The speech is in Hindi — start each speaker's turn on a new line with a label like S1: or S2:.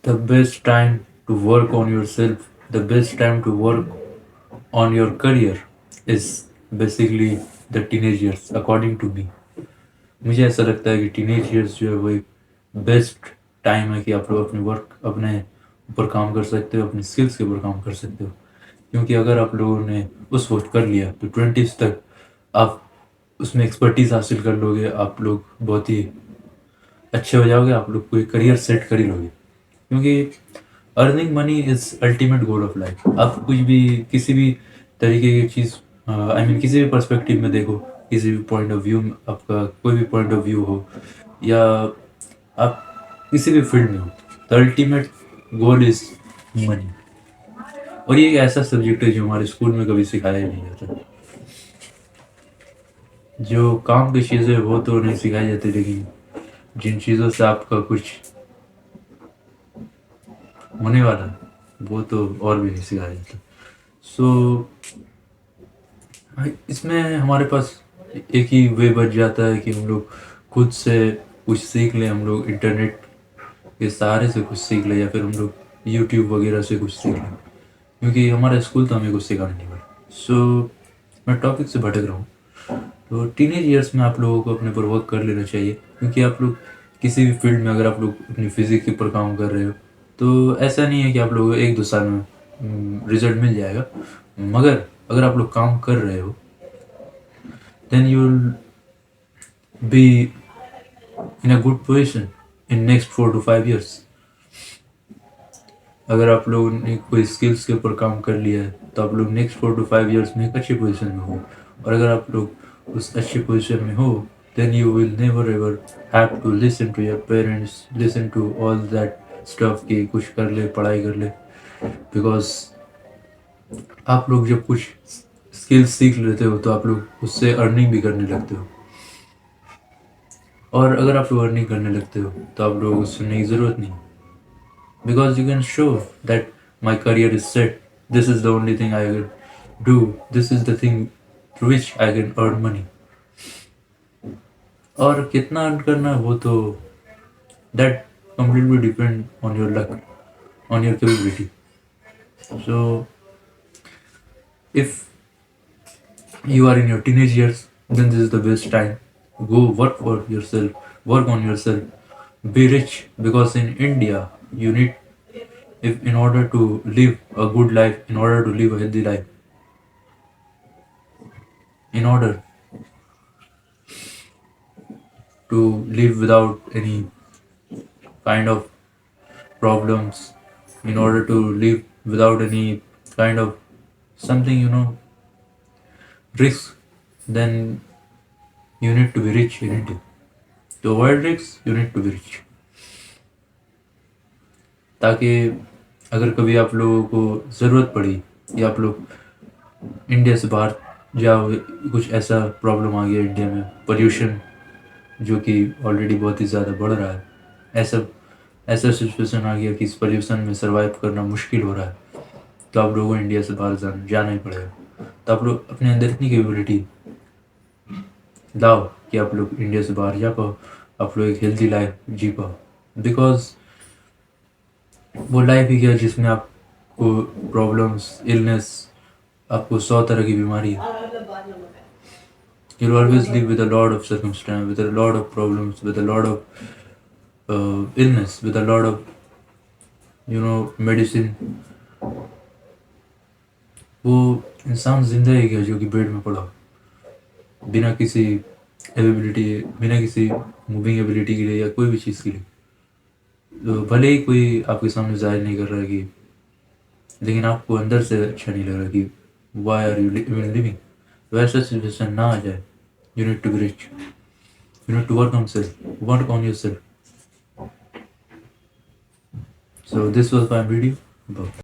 S1: The best time to work on yourself, the best time to work on your career is basically the teenage years, according to me. मुझे ऐसा लगता है कि टीनेज ईयर्स जो है वो एक बेस्ट टाइम है कि आप लोग अपने वर्क अपने ऊपर काम कर सकते हो, अपनी स्किल्स के ऊपर काम कर सकते हो। क्योंकि अगर आप लोगों ने उस वक्त कर लिया तो ट्वेंटीज़ तक आप उसमें एक्सपर्टीज हासिल कर लोगे, आप लोग बहुत ही अच्छे हो जाओगे, आप लोग कोई करियर सेट कर ही लोगे। क्योंकि earning money is ultimate goal of life. आप कुछ भी किसी भी तरीके की चीज़ आई मीन किसी भी पर्सपेक्टिव में देखो, किसी भी पॉइंट ऑफ व्यू में आपका कोई भी पॉइंट ऑफ व्यू हो, या आप किसी भी फील्ड में हो, the ultimate goal is money. और ये एक ऐसा सब्जेक्ट है जो हमारे स्कूल में कभी सिखाया ही नहीं जाता। जो काम की चीज़ें वो तो नहीं सिखाई जाती, लेकिन जिन चीज़ों से आपका कुछ होने वाला है वो तो और भी नहीं सिखाया जाता। सो इसमें हमारे पास एक ही वे बच जाता है कि हम लोग खुद से कुछ सीख लें, हम लोग इंटरनेट के सहारे से कुछ सीख लें, या फिर हम लोग यूट्यूब वगैरह से कुछ सीख लें। क्योंकि हमारा स्कूल तो हमें कुछ सिखाने नहीं पड़ा। सो मैं टॉपिक से भटक रहा हूँ। तो टीनेज ईयर्स में आप लोगों को अपने पर वर्क कर लेना चाहिए। क्योंकि आप लोग किसी भी फील्ड में अगर आप लोग अपनी फिजिक के ऊपर काम कर रहे हो तो ऐसा नहीं है कि आप लोगों को 1-2 साल में रिजल्ट मिल जाएगा। मगर अगर आप लोग काम कर रहे हो then you will be in a good position in next 4 to 5 years। अगर आप लोगों ने कोई स्किल्स के ऊपर काम कर लिया है तो आप लोग नेक्स्ट 4 to 5 years में एक अच्छी पोजीशन में हो। और अगर आप लोग उस अच्छी पोजीशन में हो then you will never ever have to listen to your parents, listen to all that stuff कि कुछ कर ले, पढ़ाई कर ले। बिकॉज आप लोग जब कुछ स्किल्स सीख लेते हो तो आप लोग उससे अर्निंग भी करने लगते हो। और अगर आप लोग अर्निंग करने लगते हो तो आप लोगों को सुनने की ज़रूरत नहीं। Because you can show that my career is set. This is the only thing I will do. This is the thing through which I can earn money. और कितना अर्न करना है वो तो that completely depend on your luck, on your capability. So if you are in your teenage years, then this is the best time. Go work for yourself, work on yourself, be rich. Because in India, you need, if in order to live a good life, in order to live a healthy life, in order to live without any kind of problems, in order to live without any kind of something, risk, then you need to be rich in India. To avoid risks, you need to be rich. ताकि अगर कभी आप लोगों को ज़रूरत पड़ी या आप लोग इंडिया से बाहर जाओ, कुछ ऐसा प्रॉब्लम आ गया इंडिया में, पोल्यूशन जो कि ऑलरेडी बहुत ही ज़्यादा बढ़ रहा है, ऐसा ऐसा सिचुएशन आ गया कि इस पोल्यूशन में सर्वाइव करना मुश्किल हो रहा है, तो आप लोगों को इंडिया से बाहर जाना ही पड़ेगा। तो आप लोग अपने अंदर इतनी कैपेबिलिटी लाओ कि आप लोग इंडिया से बाहर जा पाओ, आप लोग एक हेल्दी लाइफ जी पाओ। बिकॉज वो लाइफ ही क्या जिसमें आपको प्रॉब्लम्स, इलनेस, आपको 100 तरह की बीमारी है। You'll always live with a lot of circumstance, with a lot of problems, with a lot of illness, with a lot of medicine। वो इंसान जिंदा ही गया जो कि बेड में पड़ा बिना किसी एबिलिटी, बिना किसी मूविंग एबिलिटी के लिए या कोई भी चीज़ के लिए। तो भले ही कोई आपके सामने जाहिर नहीं कर रहा है कि, लेकिन आपको अंदर से अच्छा नहीं लग रहा कि why are you even living. तो ऐसा सिचुएशन ना आ जाए, you need to be rich, you need to work on self, work on your self. So this was my video. Bye.